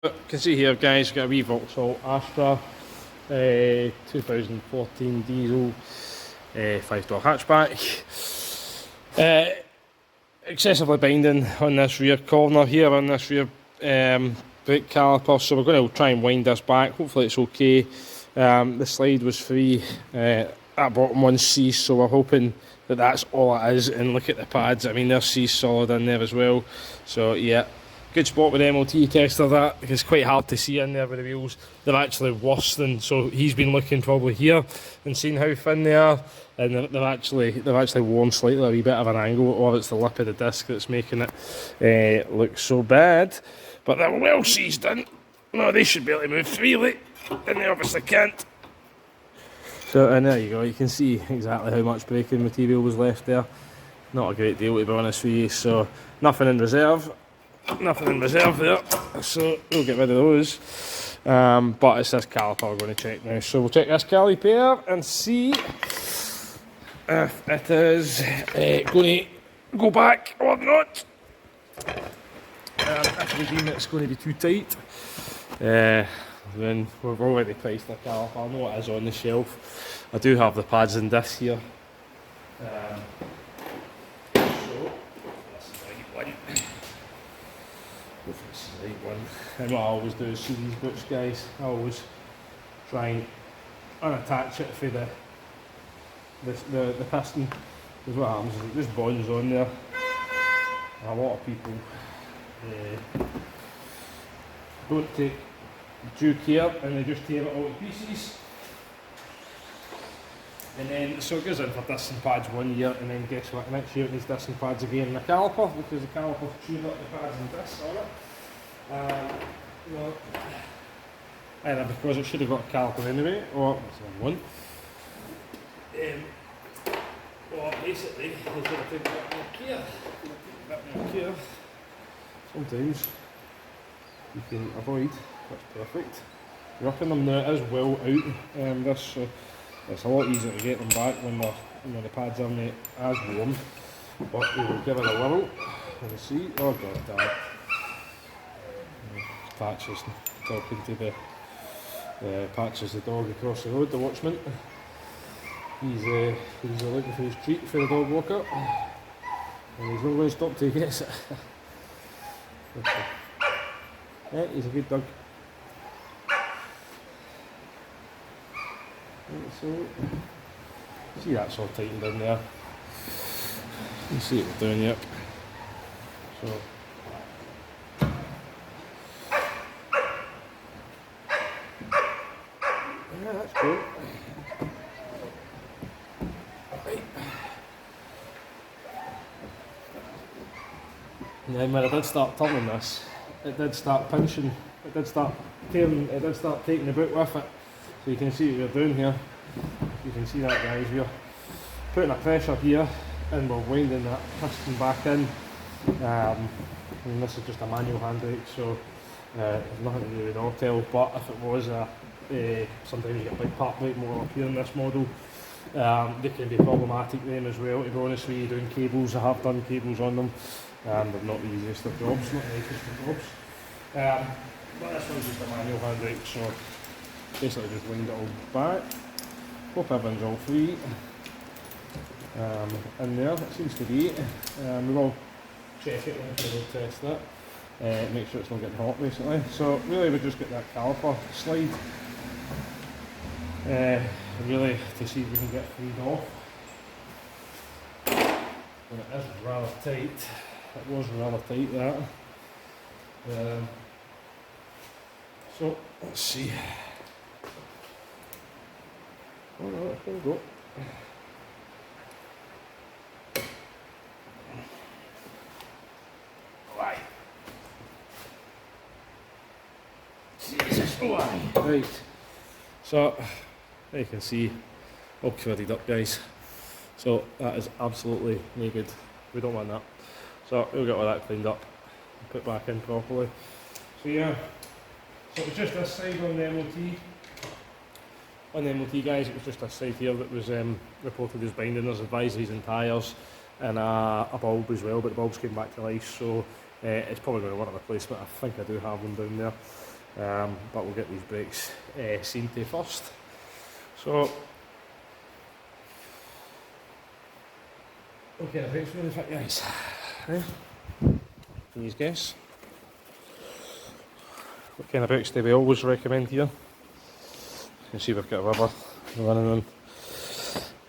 You can see here, guys, got a wee Vauxhall Astra, 2014 diesel, 5-door hatchback. Excessively binding on this rear corner here, on this rear brake caliper, so we're going to try and wind this back. Hopefully it's okay. The slide was free, that bottom one's seized, so we're hoping that that's all it is. And look at the pads, I mean they're seized solid in there as well, so yeah. Good spot with the MOT tester, that. It's quite hard to see in there with the wheels. They're actually worse than, so he's been looking probably here and seen how thin they are, and they're actually worn slightly a wee bit of an angle, or it's the lip of the disc that's making it look so bad. But they're well seized in. No, they should be able to move freely, and they obviously can't. So, and there you go, you can see exactly how much braking material was left there. Not a great deal, to be honest with you, so nothing in reserve. Nothing in reserve there, so we'll get rid of those. But it's this caliper we're going to check now. So we'll check this caliper and see if it is going to go back or not. If we deem it's going to be too tight, then we've already priced the caliper. I know it is on the shelf. I do have the pads in this here. So that's the right one. This is the right one. And what I always do is see these boots, guys. I always try and unattach it for the piston, because what happens is it just bonds on there. A lot of people don't take due care and they just tear it all to pieces. And then, so it goes in for disc pads 1 year, and then guess what, next year it needs disc pads again in the caliper, because the caliper chewed up the pads and discs on it. Well, either because it should have got a caliper anyway, or it's not one. Or basically, they've got to take a bit more care. Sometimes you can avoid, that's perfect. You're upping them now, it is well out, this, so it's a lot easier to get them back when the pads aren't as warm. But we will give it a whirl and see. Oh god damn it. Patches talking to the Patches, the dog across the road, the watchman. He's looking for his treat for the dog walker, and he's not going to stop till he gets it. Okay. Yeah, he's a good dog. So, see that's all tightened in there. You see what we're doing, yep. So, yeah, that's cool. Right. And then when I did start turning this, it did start pinching, it did start tearing, it did start taking the boot with it. So you can see what we're doing here. You can see that, guys. We're putting a pressure here and we're winding that piston back in. And this is just a manual handbrake, so there's nothing to do with auto. But if it was sometimes you get a big part brake motor up here in this model, they can be problematic then as well. To be honest with you, doing cables, I have done cables on them. They're not the easiest of jobs, not the easiest of jobs. But this one's just a manual handbrake, so basically just wind it all back. Hope everything's all free in there, it seems to be. We will check it once we will test it, make sure it's not getting hot basically. So really we just get that caliper slide, really to see if we can get freed off. And it is rather tight, it was rather tight that. So let's see. Oh no, there we go. Why? Jesus, why? Right. So, there you can see, all curdled up, guys. So that is absolutely no good. We don't want that. So we'll get all that cleaned up and put back in properly. So yeah, so it was just this side on the MOT. On the MOT, guys, it was just this side here that was reported as binding. There's advisories and tyres and a bulb as well, but the bulbs came back to life, so it's probably going to want a replacement. I think I do have them down there. but we'll get these brakes seen to first. So, what kind of brakes we're going to fit, guys? Can you guess? What kind of brakes do we always recommend here? You can see we've got a rubber running on.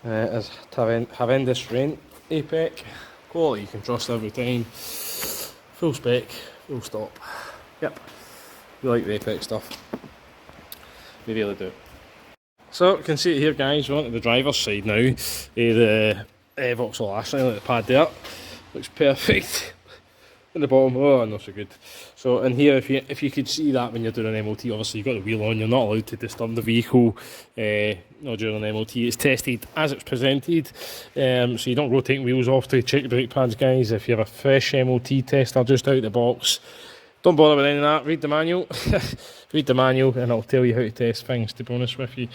As Horrendous Rent APEC. Quality you can trust every time. Full spec, full stop. Yep, we like the APEC stuff. We really do. So you can see it here, guys. We're onto the driver's side now. The Vauxhall Astra, like the pad there. Looks perfect. In the bottom, oh, not so good. So in here, if you could see that when you're doing an MOT, obviously you've got the wheel on, you're not allowed to disturb the vehicle not during an MOT. It's tested as it's presented, so you don't go taking wheels off to check the brake pads, guys. If you have a fresh MOT tester just out of the box, don't bother with any of that. Read the manual. Read the manual and it'll tell you how to test things, to be honest with you.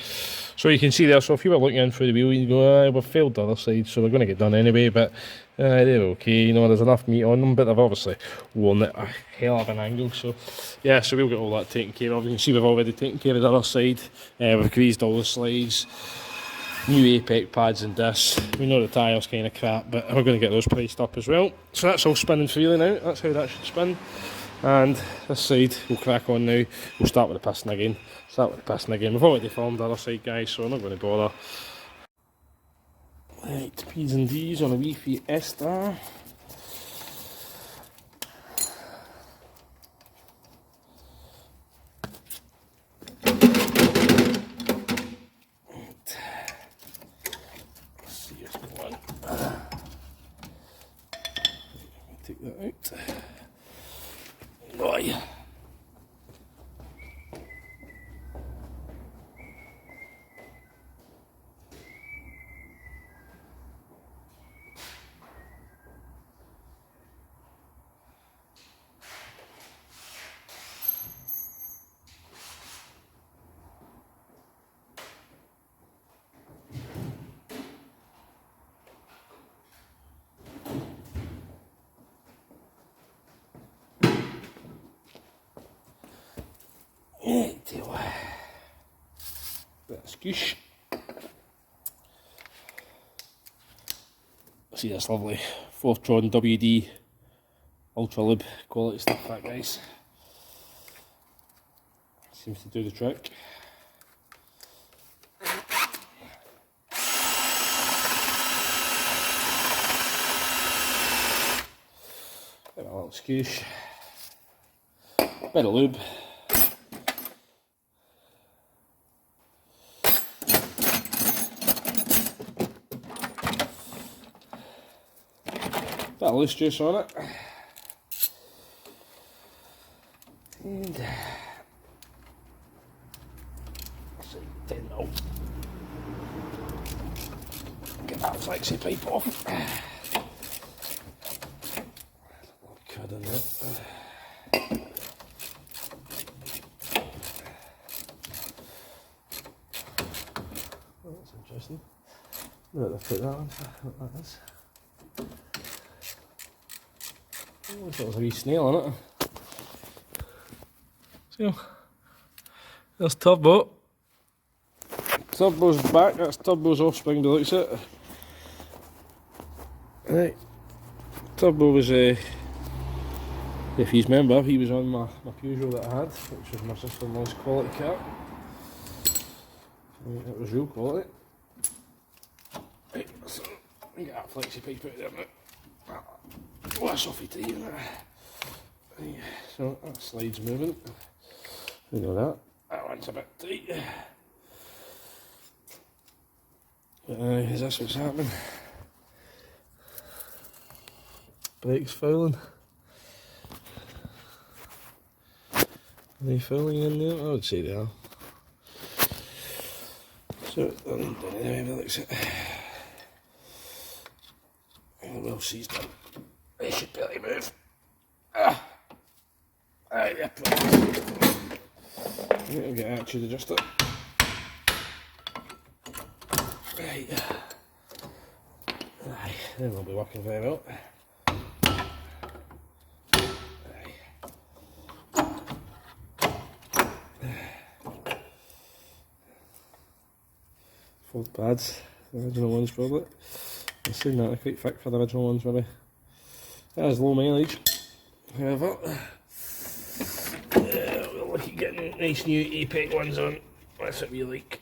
So you can see there, so if you were looking in through the wheel, you'd go, we've failed the other side, so they're going to get done anyway, but they're okay, you know, there's enough meat on them, but they've obviously worn it a hell of an angle, so yeah, so we'll get all that taken care of. You can see we've already taken care of the other side. We've greased all the slides, new APEC pads and discs. We know the tyres kind of crap, but we're going to get those priced up as well. So that's all spinning freely now, that's how that should spin. And this side, we'll crack on now. We'll start with the piston again. We've already filmed the other side, guys, so I'm not going to bother. Right, P's and D's on a wee fiesta. Let's see what's going on. Take that out. Oh, yeah. Bit of skoosh. See this lovely 4th Tron WD Ultra Lube quality stuff, that, guys. Seems to do the trick. Bit of a little skoosh. Bit of lube. Bit of loose juice on it. And so 10 mil. Get that flexi pipe off. Crud in there. Oh, that's interesting. Look, I've put that on. Look, that is. Oh, there's a wee snail on it. So, there's Turbo. Turbo's back, that's Turbo's offspring by the looks of it. Right. Turbo was if he's member, he was on my Peugeot that I had, which was my sister-in-law's quality car. It was real quality. Right, so get that flexi pipe out there now. Oh, that's off to you. So that slide's moving. We know that. That one's a bit tight. But is this what's happening? Brakes fouling. Are they fouling in there? I would say they are. So they're not done anyway, but looks at well seized up. They should barely move. Yeah, I'll get actually to adjust it. Right. Aye, then they'll be working very well. Aye. both pads, the original ones probably. I'm saying that they're quite thick for the original ones maybe. That is low mileage, however. We'll look at getting nice new APEC ones on. That's what we like.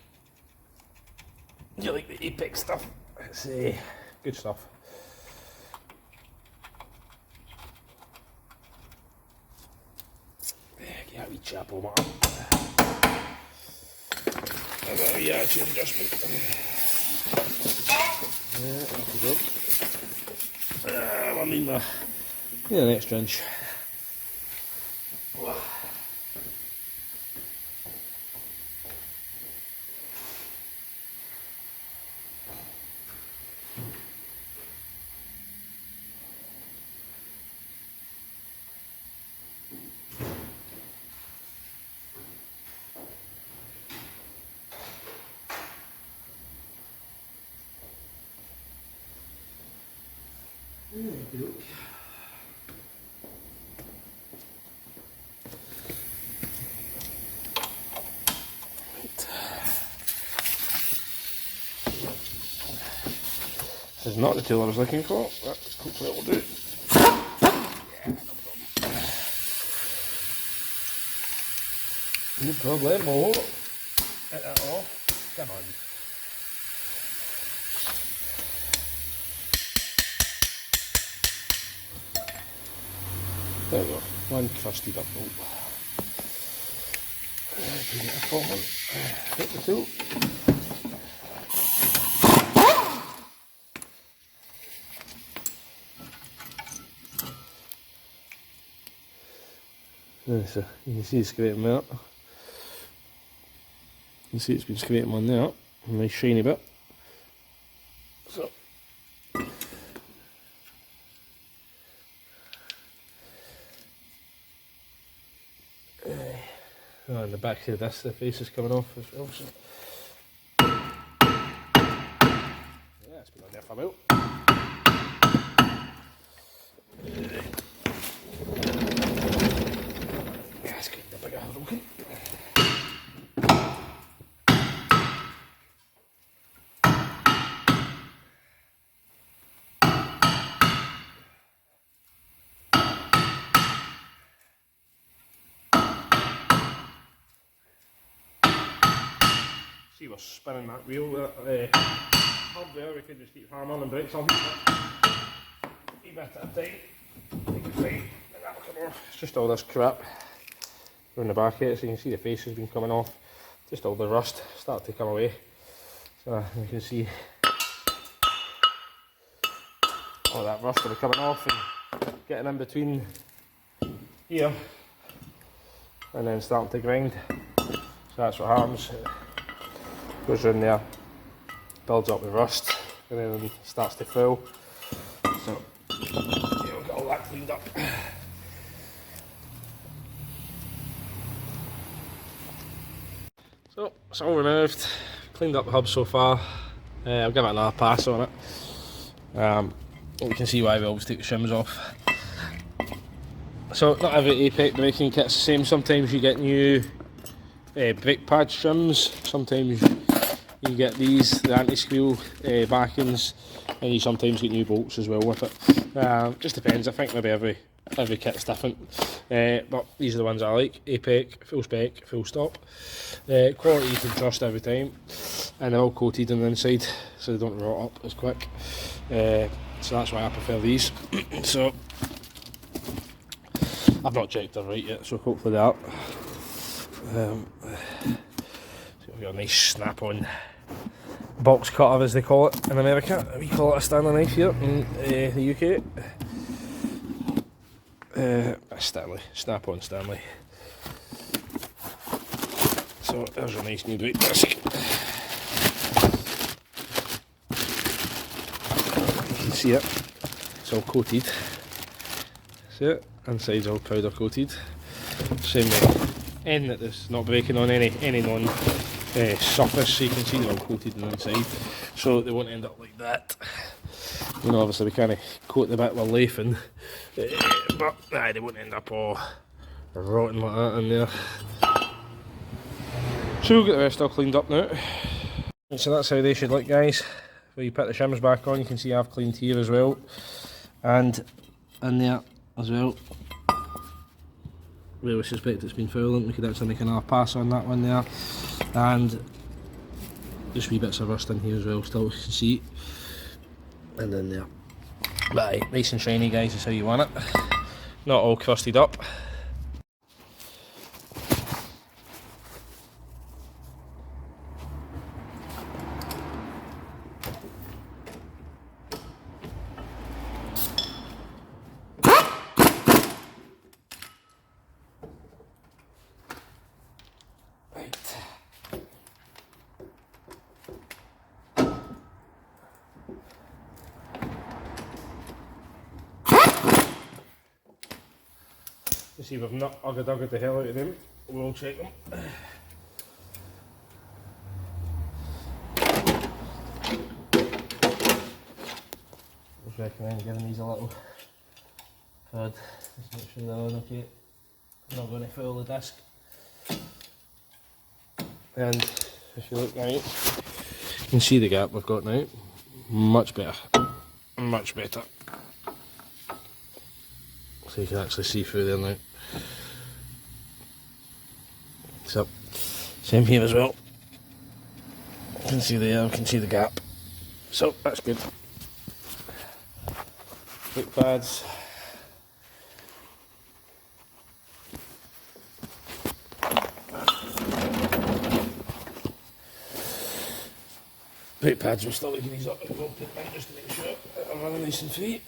Do you like the APEC stuff? It's good stuff. Get a wee chapel man. I've got a wee action adjustment. Yeah, off we go. I need an extra inch. This is not the tool I was looking for, but hopefully it will do. No problem, get that off. Come on. There we go, one crusted up bolt. Get a full one. Hit the tool. So you can see it's scraping out. You can see it's been scraping on there. A nice shiny bit. So and the back of this, the face is coming off as well. So yeah, it's been on there for a while. That's good, the bigger broken. See, we're spinning that wheel. Hub there, we could just keep hammering and brakes on. A bit at a time. Take it fine, and that'll come off. It's just all this crap around the back of it, so you can see the face has been coming off. Just all the rust started to come away. So you can see all that rust will be coming off and getting in between here and then starting to grind. So that's what happens. Goes in there, builds up with rust, and then starts to fill. So yeah, we'll get all that cleaned up. So it's all removed, cleaned up the hub so far. I'll give it another pass on it. You can see why we always take the shims off. So not every APEC braking kit's the same. Sometimes you get new brake pad shims, sometimes you get these, the anti-squeal backings, and you sometimes get new bolts as well with it. Just depends, I think maybe every kit's different, but these are the ones I like. APEC, full spec, full stop. Quality you can trust every time, and they're all coated on the inside so they don't rot up as quick, so that's why I prefer these. So I've not checked them right yet, so hopefully that. So we've got a nice snap-on box cutter, as they call it in America. We call it a Stanley knife here in the UK. Stanley, snap-on Stanley. So there's a nice new brake disc. You can see it, it's all coated. See it? Inside's all powder coated. Same way. End that is not breaking on any non surface, so you can see they're all coated on the inside, so they won't end up like that. You know, obviously we can't coat the bit we're lafing, but they won't end up all rotten like that in there. So we'll get the rest all cleaned up now. So that's how they should look, guys. When you put the shimmers back on, you can see I've cleaned here as well, and in there as well. Where we suspect it's been fouling, we could actually make another pass on that one there, and just wee bits of rust in here as well, still you can see, and in there. But aye, nice and shiny, guys, is how you want it. Not all crusted up. You see, we've not uggered the hell out of them. We'll check them. Just recommend giving these a little prod, just make sure they're on okay. I'm not going to foul the disc. And if you look right, you can see the gap we've got now. Much better. Much better. So you can actually see through there now. So, same here as well. You can see there, you can see the gap. So, that's good. Brake pads. Brake pads, we're still looking these up as well, just to make sure I'm running nice and free.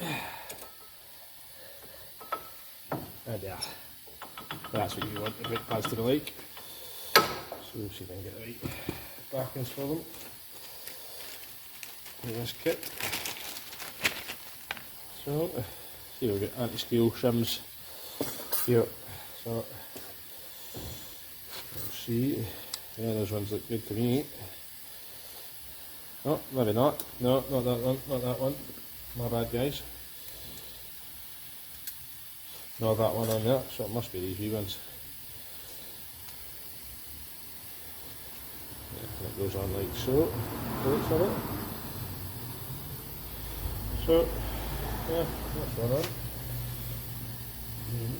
And yeah, that's what you want the brake pads to be like. So we'll see if I can get the right backings for them. In this kit. So, see we've got anti-scale shims here. So, we'll see. Yeah, those ones look good to me. Oh, maybe not. No, not that one, not that one. My bad, guys. No, that one on there, so it must be these wee ones. Yeah, that goes on like so. Looks of it. So, yeah, that's one on.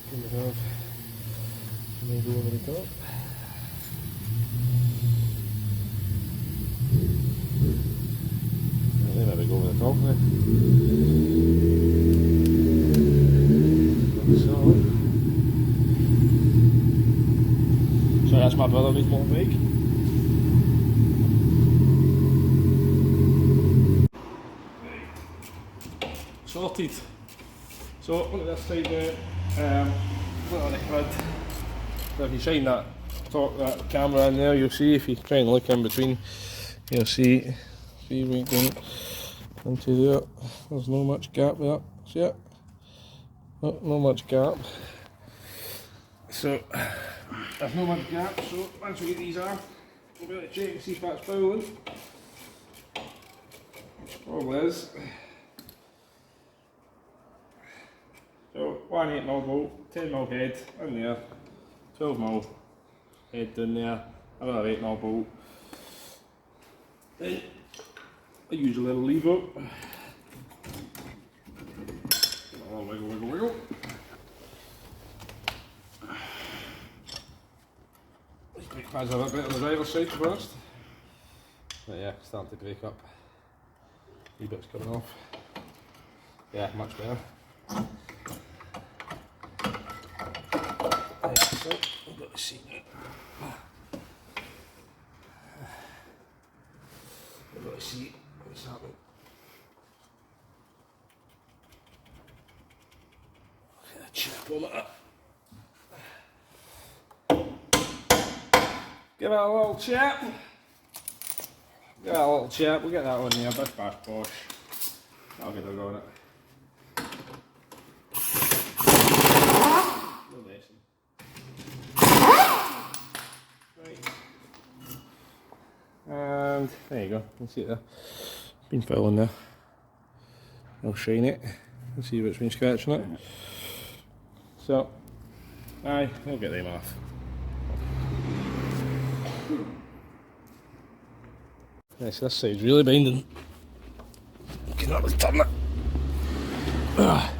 Can we have maybe over the top? Yeah, maybe go over the top there. So that's my brother with more big. Sorted. So look at this side now. Look at the hood. So if you shine that camera in there, you'll see. If you try and look in between, you'll see. See right down into there. There's no much gap there. See it? No much gap. So there's no much gap. So once we get these off, we'll be able to check and see if that's fouling. Probably is. So 1 8mm bolt, 10mm head in there, 12mm head down there, another 8mm bolt. Then I use a little lever. Oh, wiggle, wiggle, wiggle. These brake pads are a bit on the driver's side first. But yeah, starting to break up. Wee bits coming off. Yeah, much better. Right, so we've got the seat now. We've got the seat. What's happening? Chip on it. Give it a little chip. Give it a little chip. We'll get that one there. Bish bash bosh. I'll get a go on it. No messing. Right. And there you go. You can see it there. Been filling there. I'll shine it. Let's see what's been scratching it. So, aye, we'll get them off. Yes, this side's really binding. Can not really turn it. Ugh.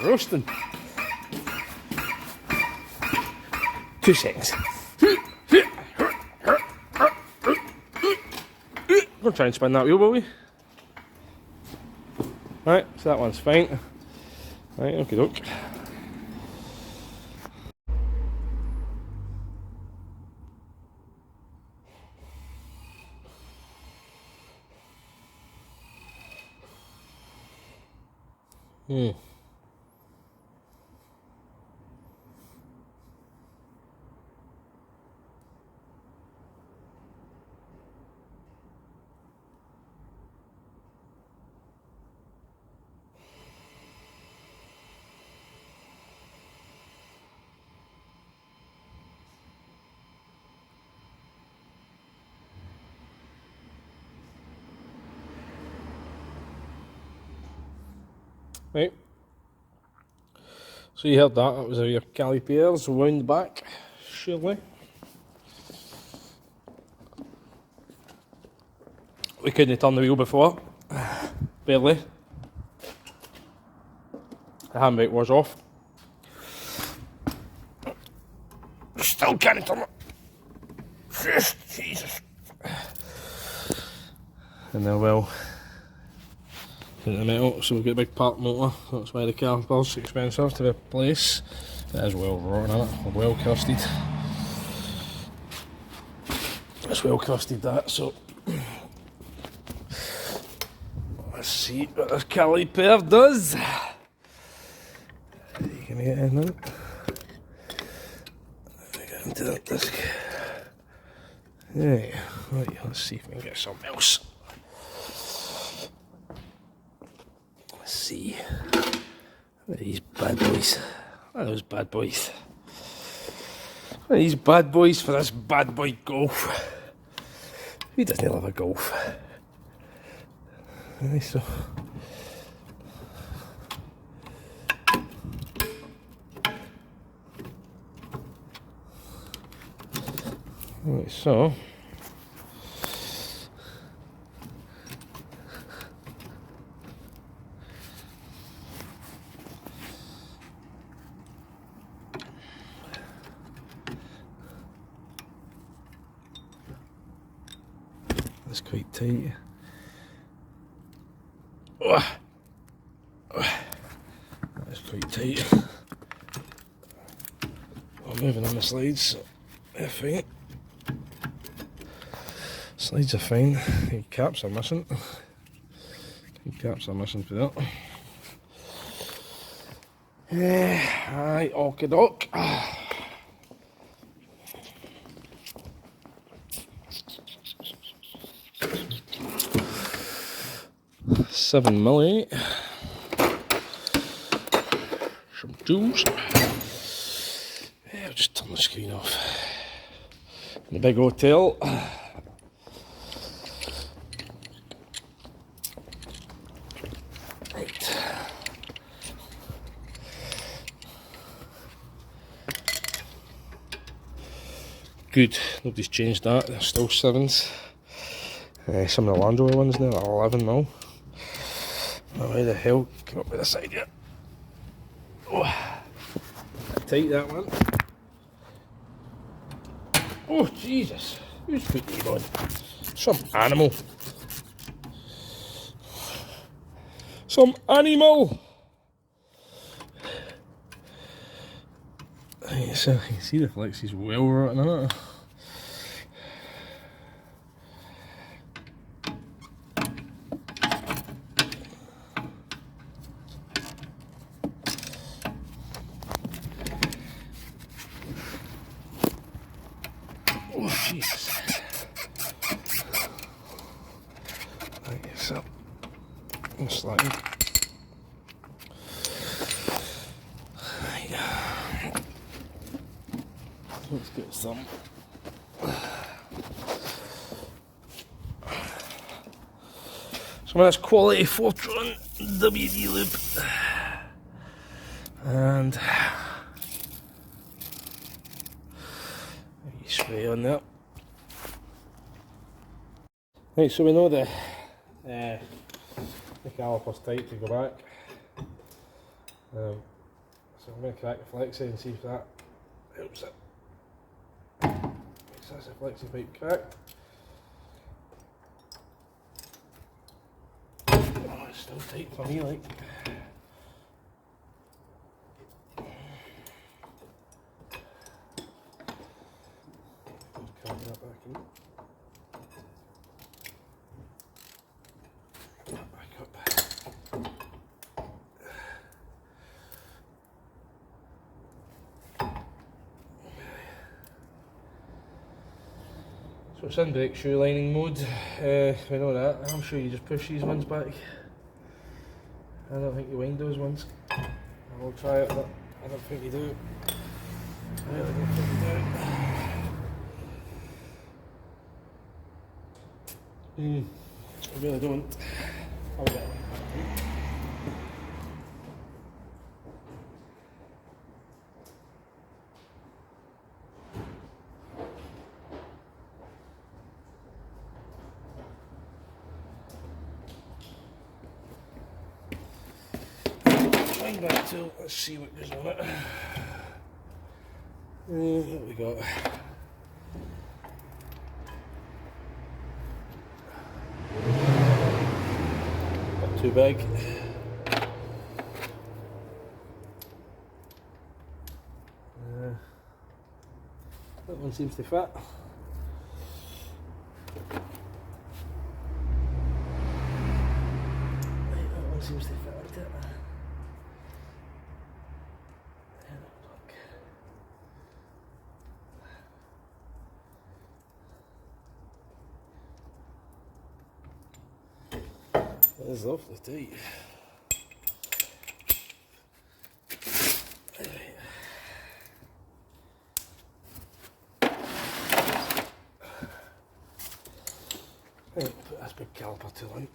Roasting. 2 seconds. We'll try and spin that wheel, will we? Right, so that one's fine. Right, okie doke. Right. So you heard that, was how your calipers wound back, surely. We couldn't turn the wheel before, barely. The handbrake was off. Still can't turn it. Jesus. And then well, into the metal, so we've got a big part motor, that's why the caliper's expensive to replace. It is well rotten, isn't it? Well crusted. It's well crusted that, so let's see what this caliper does. You can get in it. Get into that disc. Yeah, right, let's see if we can get something else. Let's see. What are these bad boys? What are those bad boys? What are these bad boys for this bad boy Golf? Who doesn't love a Golf? Right, so. Right, so. That's quite tight. Oh. That's quite tight. I'm moving on the slides, so they're fine. Slides are fine. The caps are missing. The caps are missing for that. Aye, okie doke. $7mm. Some tools. Yeah, I'll just turn the screen off. The big hotel. Right. Good, nobody's changed that, they're still 7s. Some of the Land Rover ones now are 11mm. Oh, why the hell came up with this idea? Oh, tight that one. Oh Jesus, who's put these on? Some animal. Some animal! So you can see the flex is well rotten in it. Slacking. Let's get some. Some of this quality Fortron WD lube. And spray on that. Right, so we know the caliper's tight to go back. So I'm going to crack the flexi and see if that helps it. That's the flexi pipe cracked. Oh, it's still tight for me, like. Crack that back in. That back up. So it's in brake shoe lining mode, we know that. I'm sure you just push these ones back. I don't think you wind those ones. I will try it, but I don't think you do. I really don't think you do. I really don't. I'll get it. Back to, let's see what goes on it. What we got? Not too big. That one seems to fit. That one seems to fit like that. That is awfully tight. Right, put this big caliper tool in.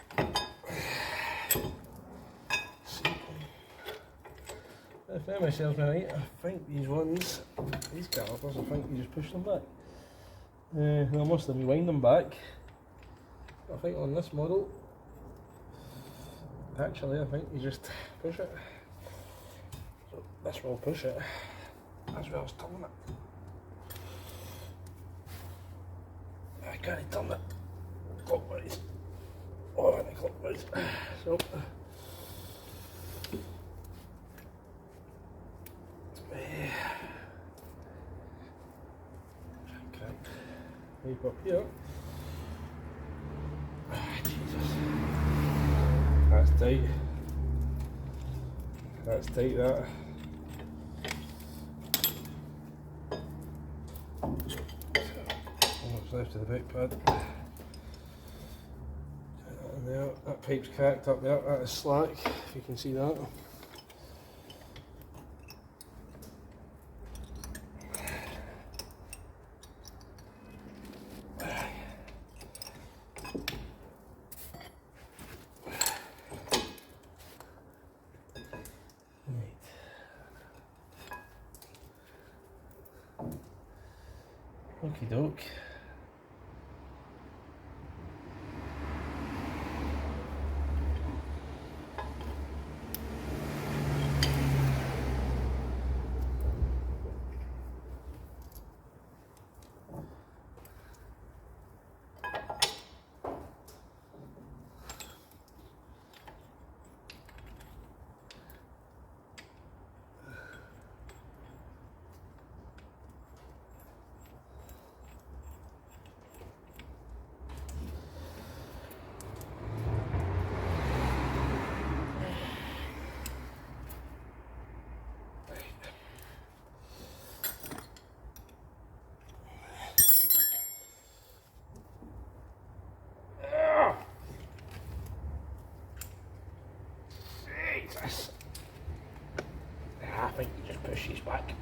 If memory serves me right, I think these ones, these calipers, I think you just push them back. I must have rewind them back. I think on this model, actually I think you just push it. So this will push it as well as turn it. I can't turn it clockwise or anti-clockwise. So pipe up here. Jesus. That's tight. That's tight, that. Almost left of the brake pad. And there, that pipe's cracked up there, that is slack, if you can see that. Okie doke. is this? I think you just push these back.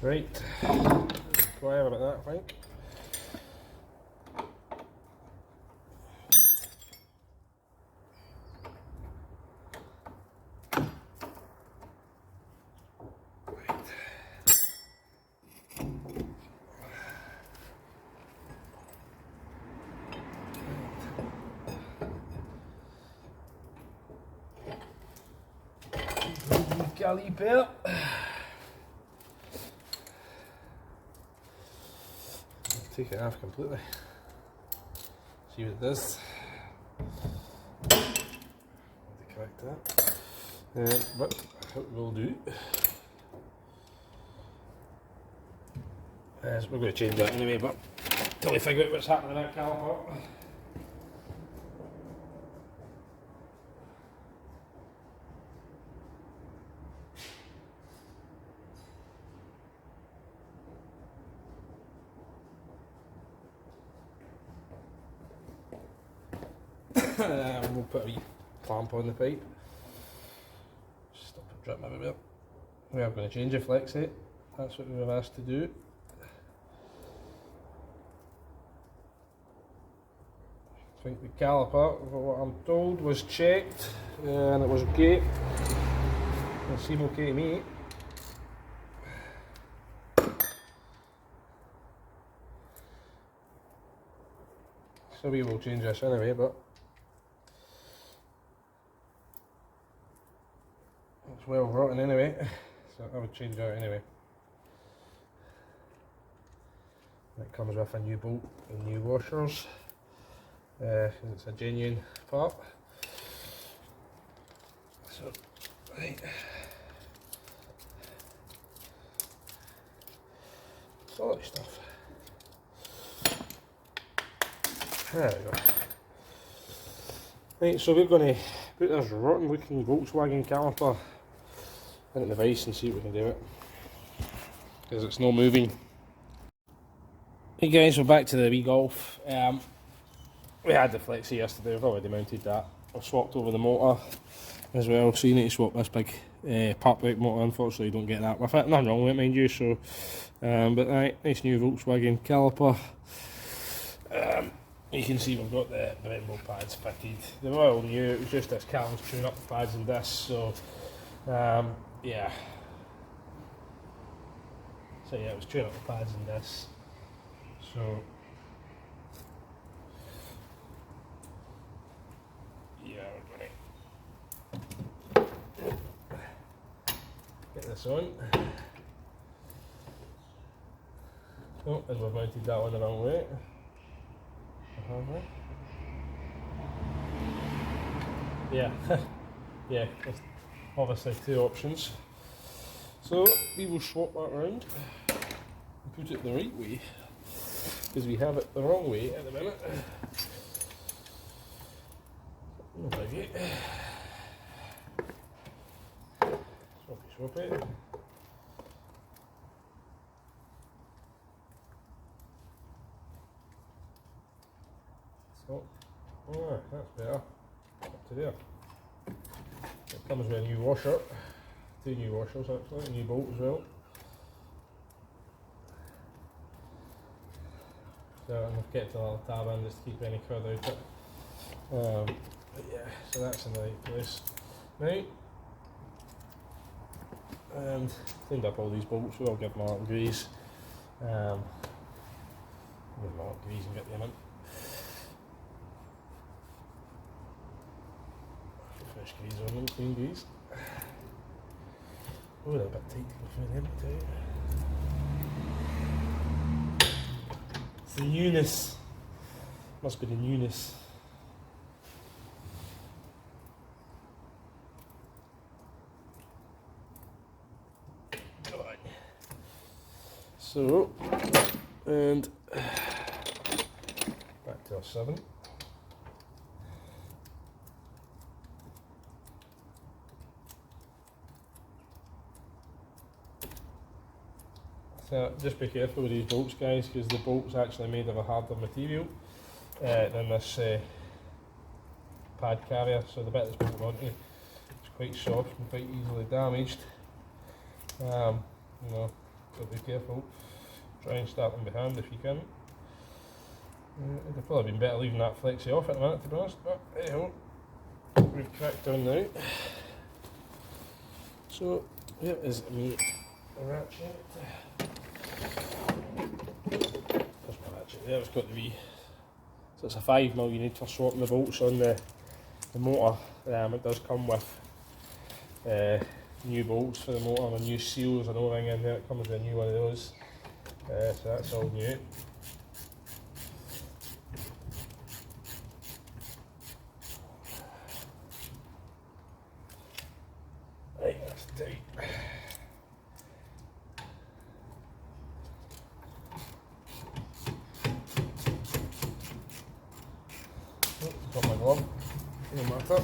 Right, clever about that, I think. Galley belt. Take it off completely. See what it does. Correct that. But what we'll do is we're going to change that anyway, but until we figure out what's happening in that caliper. We'll put a wee clamp on the pipe. Stop it dripping everywhere. We are going to change the flex set. That's what we were asked to do. I think the caliper, what I'm told, was checked and it was okay. It seemed okay to me. So we will change this anyway, but it's well rotten anyway, so I would change that anyway. It comes with a new bolt and new washers. It's a genuine part. So, right. Solid stuff. There we go. Right, so we're going to put this rotten looking Volkswagen caliper into the vise and see if we can do it, because it's not moving. Hey guys, we're back to the wee Golf. We had the flexi yesterday, we've already mounted that. I've swapped over the motor as well, so you need to swap this big pop-out motor. Unfortunately you don't get that with it, nothing wrong with it mind you, so but right, nice new Volkswagen caliper. You can see we've got the brembo pads fitted. They were all new, it was just this Callum's tuning up the pads and this, so yeah. So yeah, it was tuning up the pads and this. So yeah, we're gonna get this on. Oh, and we've mounted that one the wrong way. Yeah, yeah, there's obviously two options. So we will swap that round and put it the right way, because we have it the wrong way at the minute. No biggie. Swap it. So, oh, that's better. Up to there. It comes with a new washer. Two new washers actually, a new bolt as well. So I'm going to get to the little tab in just to keep any crud out it. But yeah, so that's in the right place. Right. And cleaned up all these bolts, so I'll give them a little grease. Give them a little grease and get them in. Fresh grease on them, clean grease. Oh, they're a bit tight to go through them, I tell you. It's the newness. Must be the newness. Right. So, and back to our 7. So just be careful with these bolts guys, because the bolt's actually made of a harder material. than this pad carrier, so the bit that's bolted onto is quite soft and quite easily damaged. You know, so be careful. Try and start them behind if you can. It'd have probably been better leaving that flexi off at the minute, to be honest, but anyhow, we've cracked down now. So here is me ratchet. There's my ratchet there, it's got the wee. So it's a 5mm you need for swapping the bolts on the motor. It does come with new bolts for the motor and new seals and everything in there. It comes with a new one of those. So that's all new. Right, that's tight. Got my glove, no matter.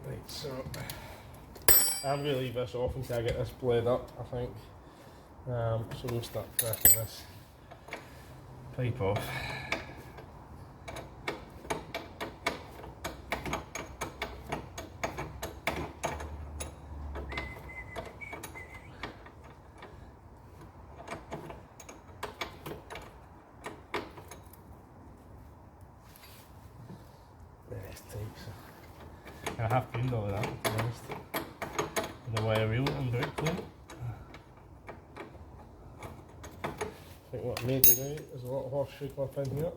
Right, so I'm going to leave this off until I get this blade up, I think. So we'll start cracking this pipe off. It's tight, so I have cleaned all of that, to be honest. The wire wheel and very clean. I think what I may do now is a little horseshoe clip in here.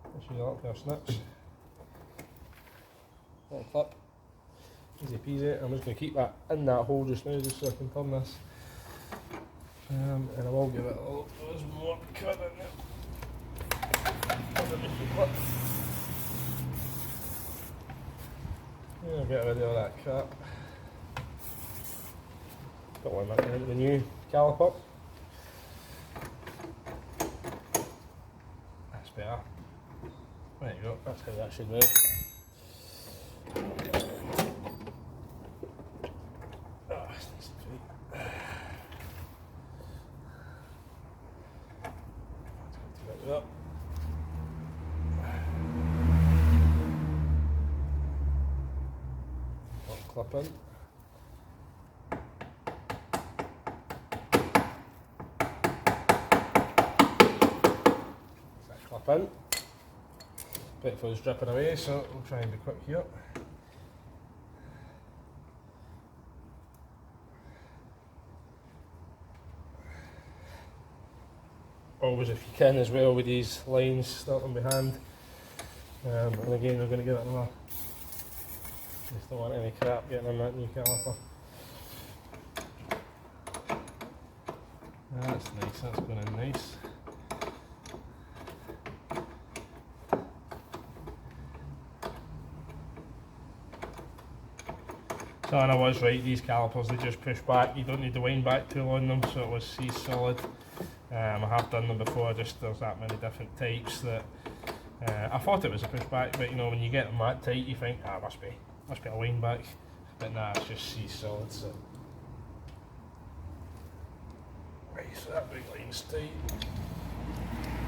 I'll show you that pair of snips. Little clip. Easy peasy. I'm just going to keep that in that hole just now, just so I can turn this. And I will give it a little more cut in there. Underneath the clip. Yeah, I'll get rid of all that crap. Got one back into the new caliper. That's better. There you go, that's how that should move. Oh, that's nice and tight. Let's go up. Clip in. Clip in. Bit for dripping away, so we'll try and be quick here. Always, if you can, as well with these lines starting behind. And again, we're going to give it another. Just don't want any crap getting in that new caliper. That's nice, that's going in nice. So and I was right, these calipers they just push back, you don't need to wind back tool on them, so it was C-solid. I have done them before, just there's that many different types that I thought it was a pushback, but you know when you get them that tight you think, must be a wind back, but nah, it's just C-solid. So. Right, so that big line's tight,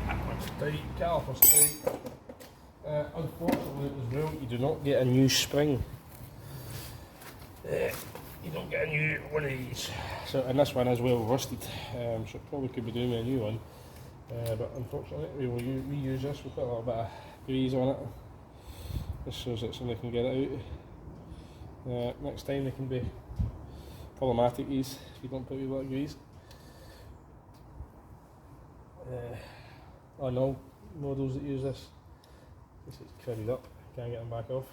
that one's tight, caliper's tight. Unfortunately as well, you do not get a new spring. You don't get a new one of these. So, and this one is well rusted, so probably could be doing me a new one. But unfortunately, we will reuse this. We'll put a little bit of grease on it, just so that somebody can get it out. Next time they can be problematic, these, if you don't put a wee bit of grease. On all models that use this, this is crowded up, can't get them back off.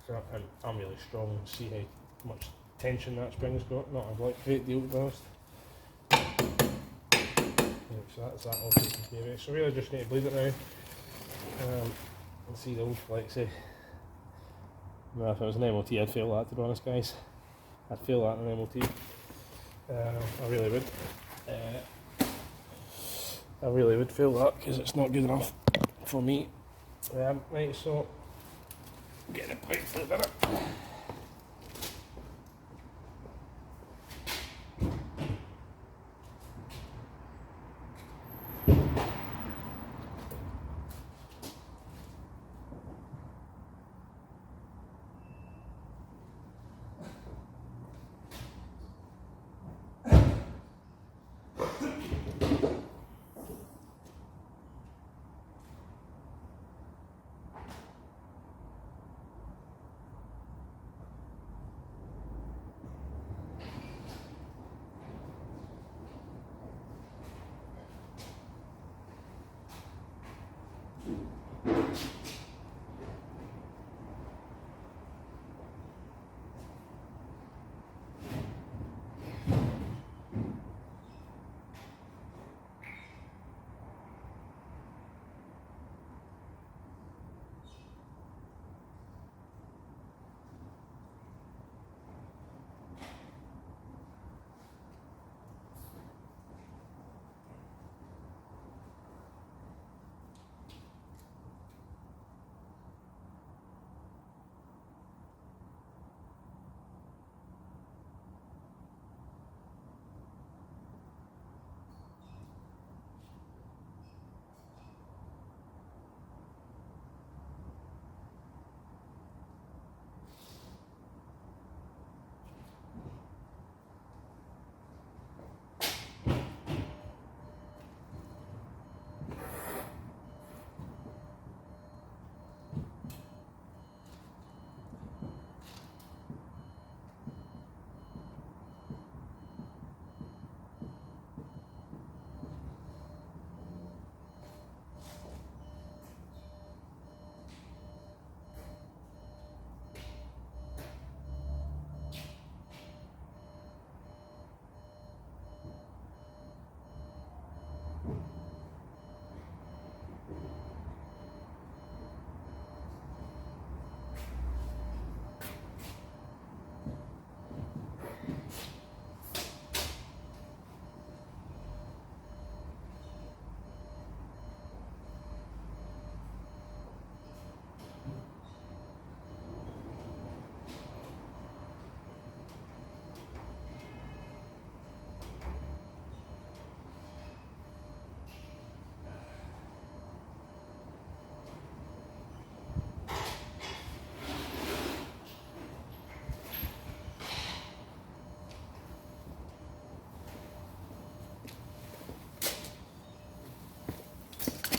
So I'm really strong and see how much tension that spring's got, not a great deal to be honest. So that's that all taken care of. So really just need to bleed it now. And see the old flexi. Well, if it was an MOT I'd fail that, to be honest guys. I'd fail that in an MOT. I really would. I really would fail that because it's not good enough for me. Right, so getting a pipe for a minute.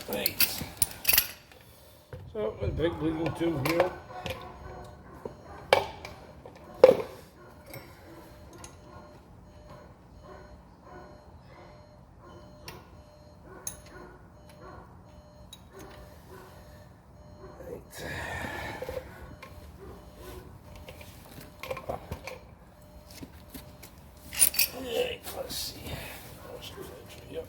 Right. So a big bleeding tube here. Right, let's see. Yep.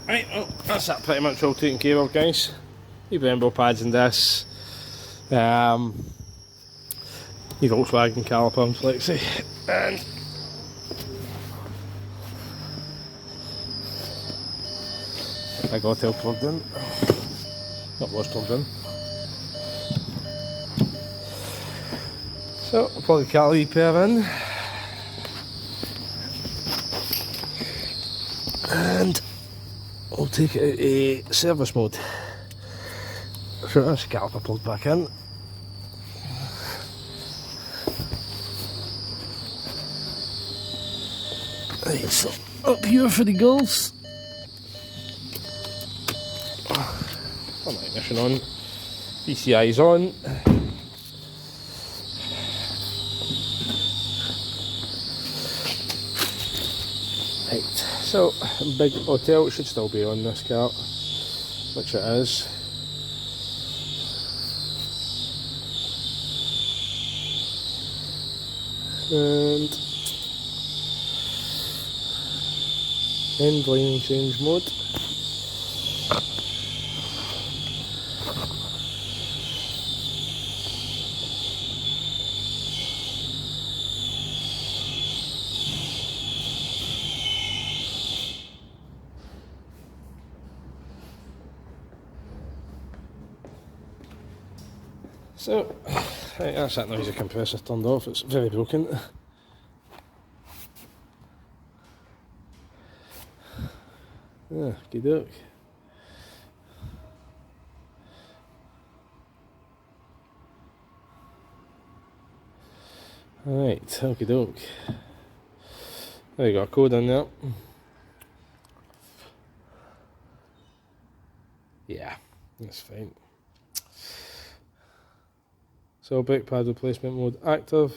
Right, well, that's that pretty much all taken care of, guys. Your brembo pads in this. Your Volkswagen caliper and flexi. And I got it plugged in. Not was plugged in. So I'll plug the catalytic pair in. And we'll take it out a service mode. So that's caliper plugged back in. Right, so up here for the girls. Turn the ignition on. PCI's on. Right, so big hotel should still be on this car, which it is. And end line change mode. So, right, that's that noisy compressor turned off, it's very broken. Yeah, good doke. Right, okie doke. There you got a code in there. Yeah, that's fine. So brake pad replacement mode active.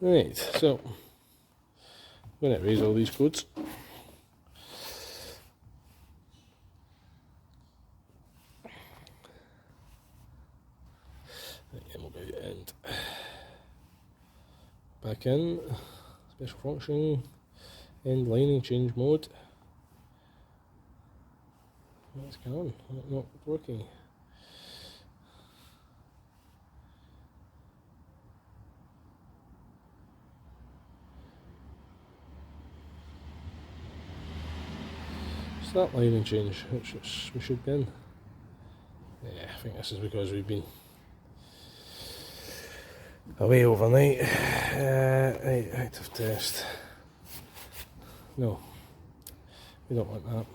Right, so I'm going to erase all these codes. Right, and we'll go end. Back in, special function, end lining change mode. What's going on? Not working. Start lining change, which we should be in. Yeah, I think this is because we've been away overnight. Right, active test. No, we don't want that.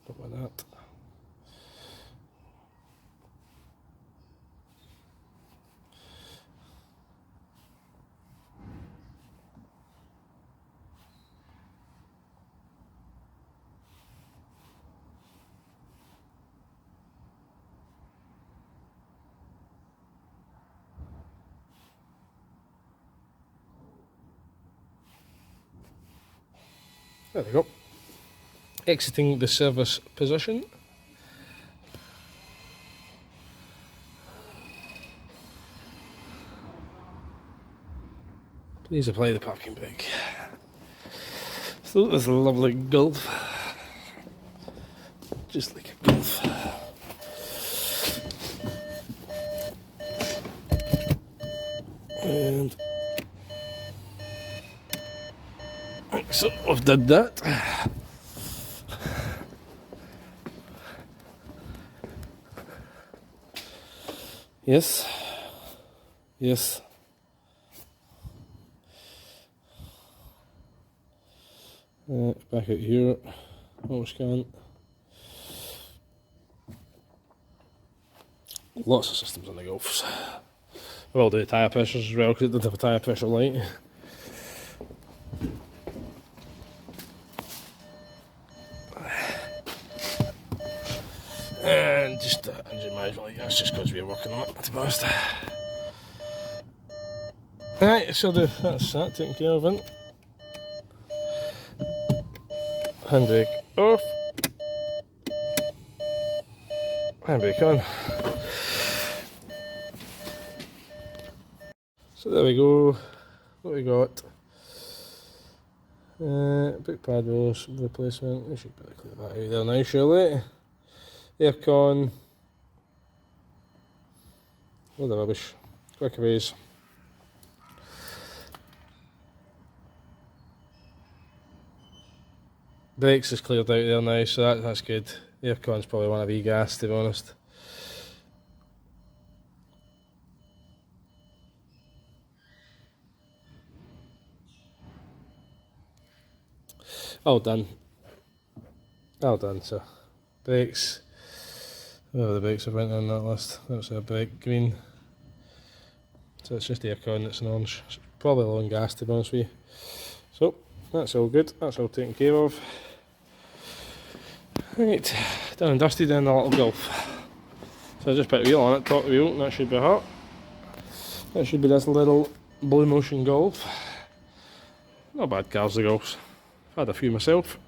Don't want that. There we go. Exiting the service position. Please apply the parking brake. So there's a lovely Golf. Just like a Golf. And so I've did that. Yes. Yes. Back out here. Auto scan. Lots of systems on the Golfs. I will do the tyre pressures as well because it did have a tyre pressure light. And just engine management light, that's just because we're working on it, to be honest. Right, so that's that taken care of. It. Handbrake off. Handbrake on. So there we go. What we got? Brake pad replacement. We should better clear that out there now, surely. Aircon. All the rubbish. Quick erase. Brakes is cleared out there now, so that's good. The aircon's probably one of gas, to be honest. All done. All done, so brakes. Where are the brakes I went on that list? That's a brake green. So it's just the aircon that's an orange. It's probably low on gas, to be honest with you. So that's all good. That's all taken care of. Right, done and dusted in the little Golf. So I just put a wheel on it, top of the wheel, and that should be hot. That should be this little Blue Motion Golf. Not bad cars, the Golfs. I've had a few myself.